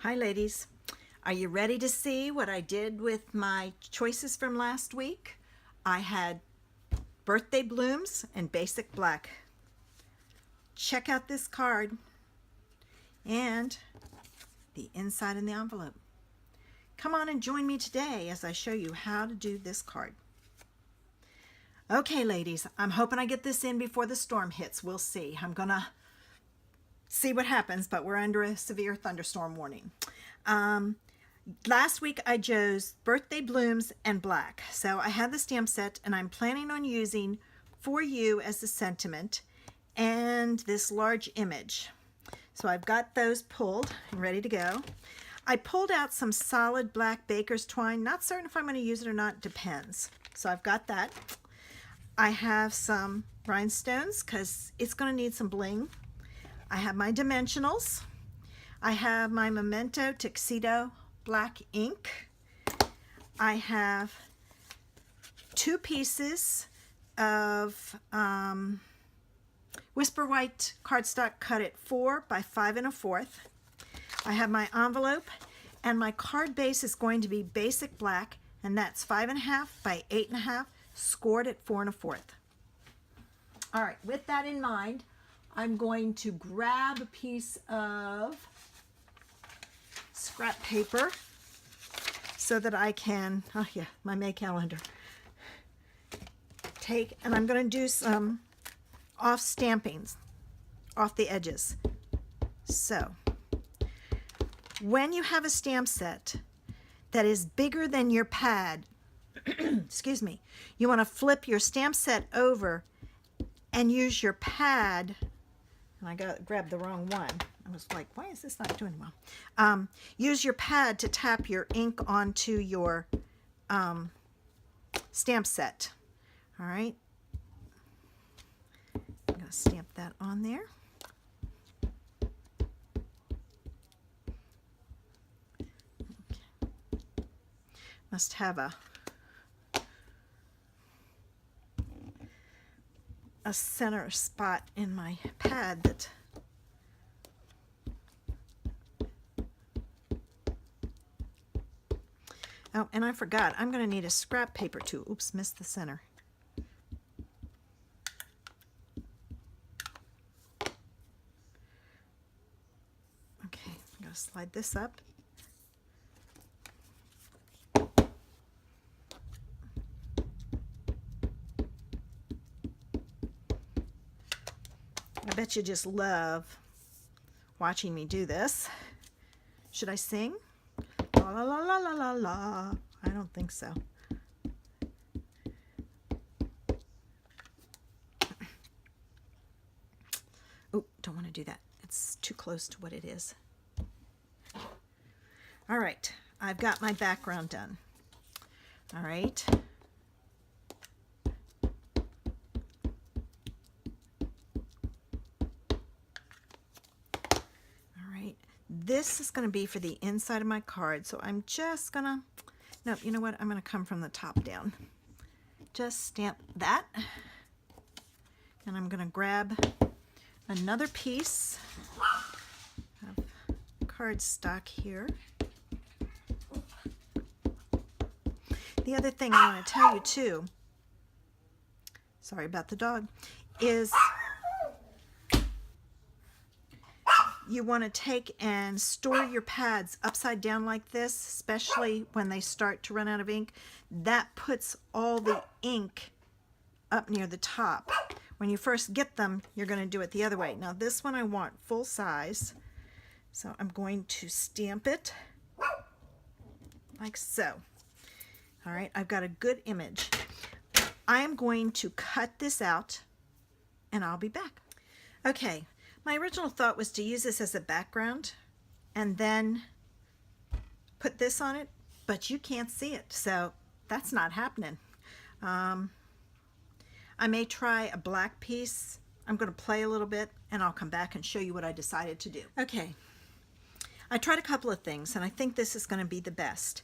Hi ladies, are you ready to see what I did with my choices from last week? I had birthday blooms and basic black. Check out this card and the inside in the envelope. Come on and join me today as I show you how to do this card. Okay ladies, I'm hoping I get this in before the storm hits. We'll see. I'm gonna see what happens, but we're under a severe thunderstorm warning. Last week I chose birthday blooms and black. So I had the stamp set and I'm planning on using For You as the sentiment and this large image. So I've got those pulled and ready to go. I pulled out some solid black baker's twine. Not certain if I'm going to use it or not, depends. So I've got that. I have some rhinestones because it's going to need some bling. I have my dimensionals. I have my Memento Tuxedo black ink. I have 2 pieces of Whisper White cardstock cut at 4 by 5 1/4. I have my envelope, and my card base is going to be basic black, and that's 5 1/2 by 8 1/2, scored at 4 1/4. All right, with that in mind, I'm going to grab a piece of scrap paper so that I can, oh yeah, my May calendar, and I'm going to do some off stampings off the edges. So when you have a stamp set that is bigger than your pad, excuse me, you want to flip your stamp set over and use your pad. And I grabbed the wrong one. I was like, why is this not doing well? Use your pad to tap your ink onto your stamp set. All right. I'm going to stamp that on there. Okay. Must have a center spot in my pad that oh, and I forgot, I'm going to need a scrap paper too. Oops, missed the center. Okay, I'm going to slide this up. I bet you just love watching me do this. Should I sing? La la la la la la la. I don't think so. Oh, don't want to do that. It's too close to what it is. All right, I've got my background done. All right. This is going to be for the inside of my card, so I'm just going to, no, you know what, I'm going to come from the top down. Just stamp that, and I'm going to grab another piece of cardstock here. The other thing I want to tell you too, sorry about the dog, is you want to take and store your pads upside down like this, especially when they start to run out of ink. That puts all the ink up near the top. When you first get them, you're going to do it the other way. Now this one I want full size, so I'm going to stamp it like so. All right, I've got a good image. I am going to cut this out and I'll be back. Okay. My original thought was to use this as a background and then put this on it, but you can't see it, so that's not happening. I may try a black piece. I'm going to play a little bit and I'll come back and show you what I decided to do. Okay, I tried a couple of things and I think this is going to be the best.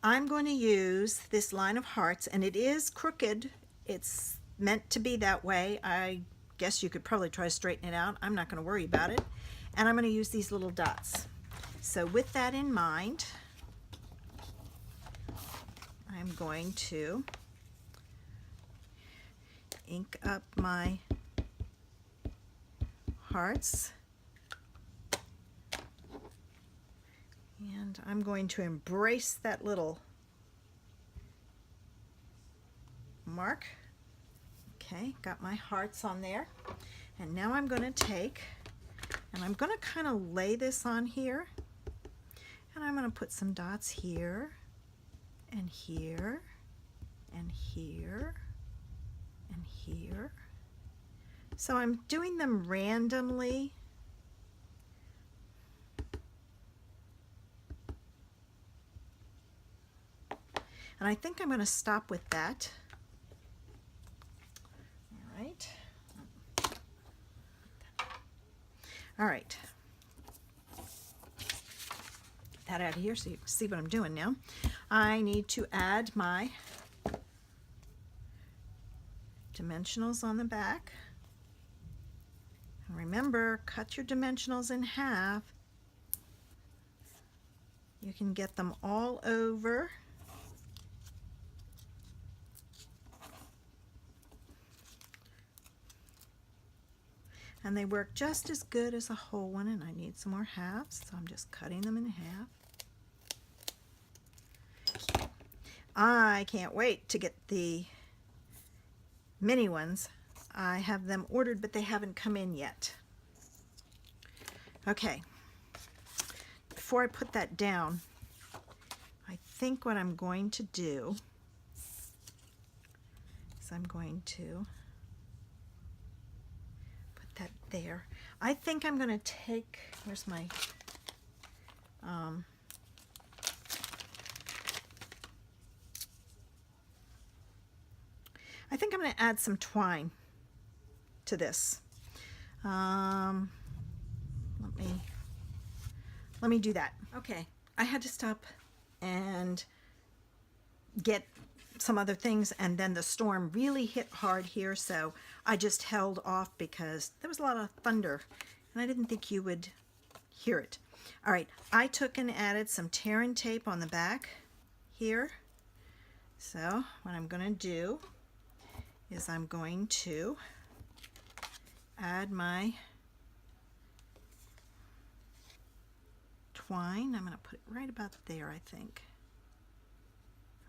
I'm going to use this line of hearts, and it is crooked. It's meant to be that way. I guess you could probably try to straighten it out. I'm not going to worry about it. And I'm going to use these little dots. So with that in mind, I'm going to ink up my hearts, and I'm going to embrace that little mark. Okay, got my hearts on there, and now I'm going to take and I'm going to kind of lay this on here, and I'm going to put some dots here and here and here and here. So I'm doing them randomly. And I think I'm going to stop with that. All right. All right. Get that out of here so you can see what I'm doing now. I need to add my dimensionals on the back. And remember, cut your dimensionals in half. You can get them all over. And they work just as good as a whole one, and I need some more halves, so I'm just cutting them in half. I can't wait to get the mini ones. I have them ordered, but they haven't come in yet. Okay, before I put that down, I think what I'm going to do is I'm going to put that there. I think I'm going to take, where's my, I think I'm going to add some twine to this. Let me do that. Okay, I had to stop and get some other things, and then the storm really hit hard here, so I just held off because there was a lot of thunder and I didn't think you would hear it. All right, I took and added some tear and tape on the back here. So what I'm going to do is I'm going to add my twine. I'm going to put it right about there, I think.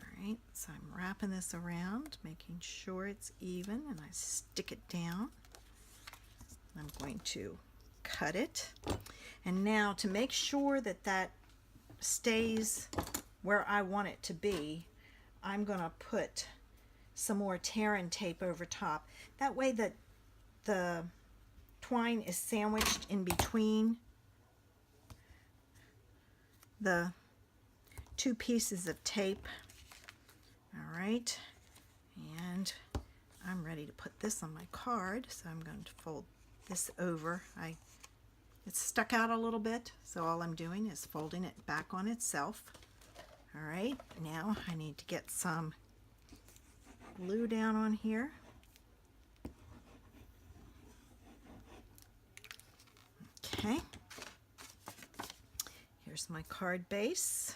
All right, so I'm wrapping this around, making sure it's even, and I stick it down. I'm going to cut it. And now to make sure that that stays where I want it to be, I'm going to put some more tear and tape over top. That way that the twine is sandwiched in between the two pieces of tape. All right, and I'm ready to put this on my card, so I'm going to fold this over. It's stuck out a little bit, so all I'm doing is folding it back on itself. All right, now I need to get some glue down on here. Okay, here's my card base.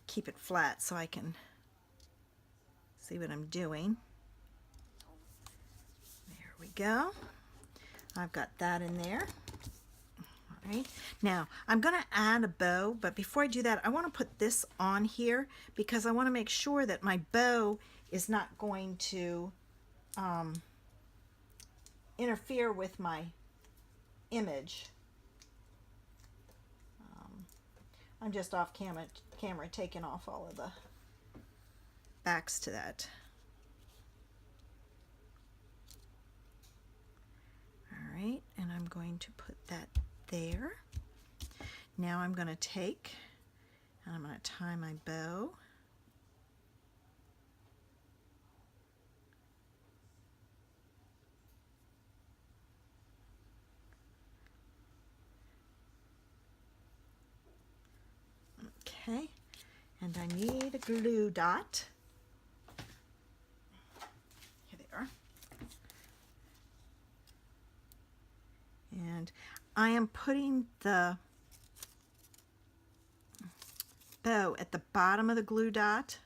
Keep it flat so I can see what I'm doing. There we go. I've got that in there. All right. Now I'm going to add a bow, but before I do that, I want to put this on here because I want to make sure that my bow is not going to interfere with my image. I'm just off camera taking off all of the backs to that. All right, and I'm going to put that there. Now I'm going to take and I'm going to tie my bow. Okay, and I need a glue dot. Here they are. And I am putting the bow at the bottom of the glue dot,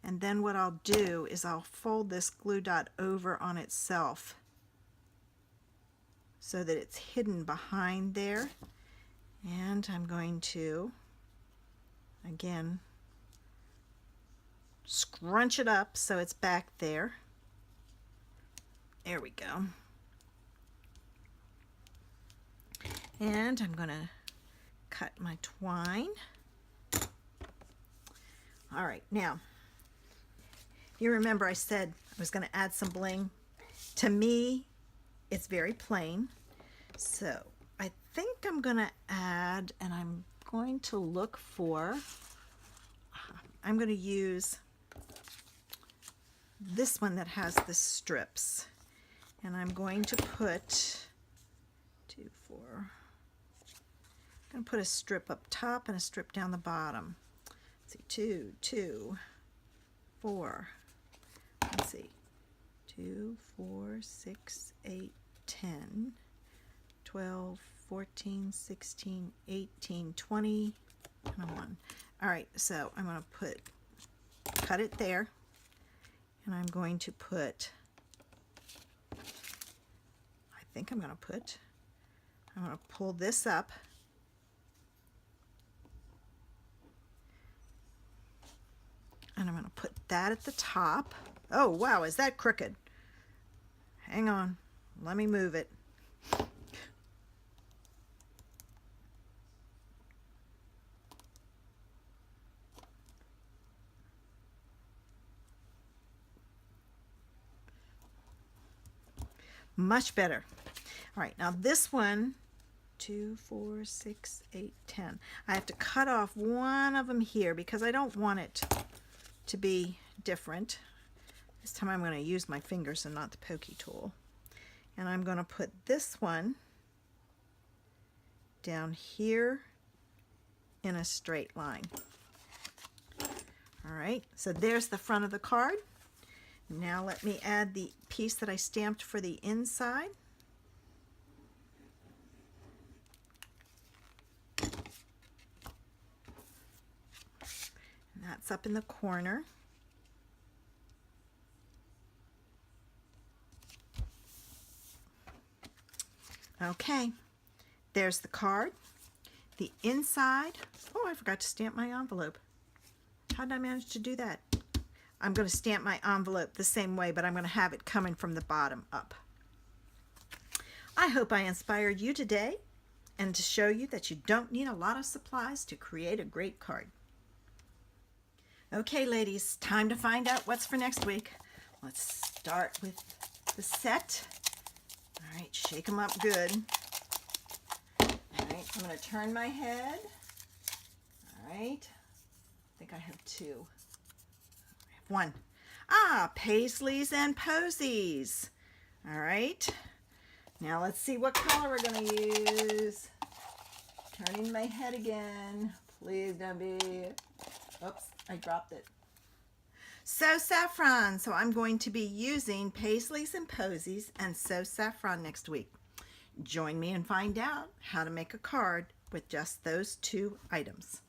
and then what I'll do is I'll fold this glue dot over on itself so that it's hidden behind there. And I'm going to, again, scrunch it up so it's back there. There we go. And I'm going to cut my twine. All right, now, you remember I said I was going to add some bling. To me, it's very plain. So I think I'm going to add, and I'm going to look for, I'm going to use this one that has the strips. And I'm going to put, I'm going to put a strip up top and a strip down the bottom. Let's see, 2, 4, let's see, 2, 4, 6, 8, 10, 12, 14, 16, 18, 20, 21. All right, so I'm going to cut it there, and I'm going to put, I'm going to pull this up, and I'm going to put that at the top. Oh, wow, is that crooked? Hang on, let me move it. Much better. All right, now this one, 2, 4, 6, 8, 10. I have to cut off one of them here because I don't want it to be different. This time I'm going to use my fingers and not the pokey tool. And I'm going to put this one down here in a straight line. All right, so there's the front of the card. Now let me add the piece that I stamped for the inside. And that's up in the corner. Okay, there's the card. The inside, oh, I forgot to stamp my envelope. How did I manage to do that? I'm going to stamp my envelope the same way, but I'm going to have it coming from the bottom up. I hope I inspired you today and to show you that you don't need a lot of supplies to create a great card. Okay, ladies, time to find out what's for next week. Let's start with the set. All right, shake them up good. All right, I'm going to turn my head. All right, I think I have 2. I have 1. Ah, paisleys and posies. All right, now let's see what color we're going to use. Turning my head again. Please don't be... Oops, I dropped it. So saffron. So I'm going to be using paisleys and posies and so saffron next week. Join me and find out how to make a card with just those 2 items.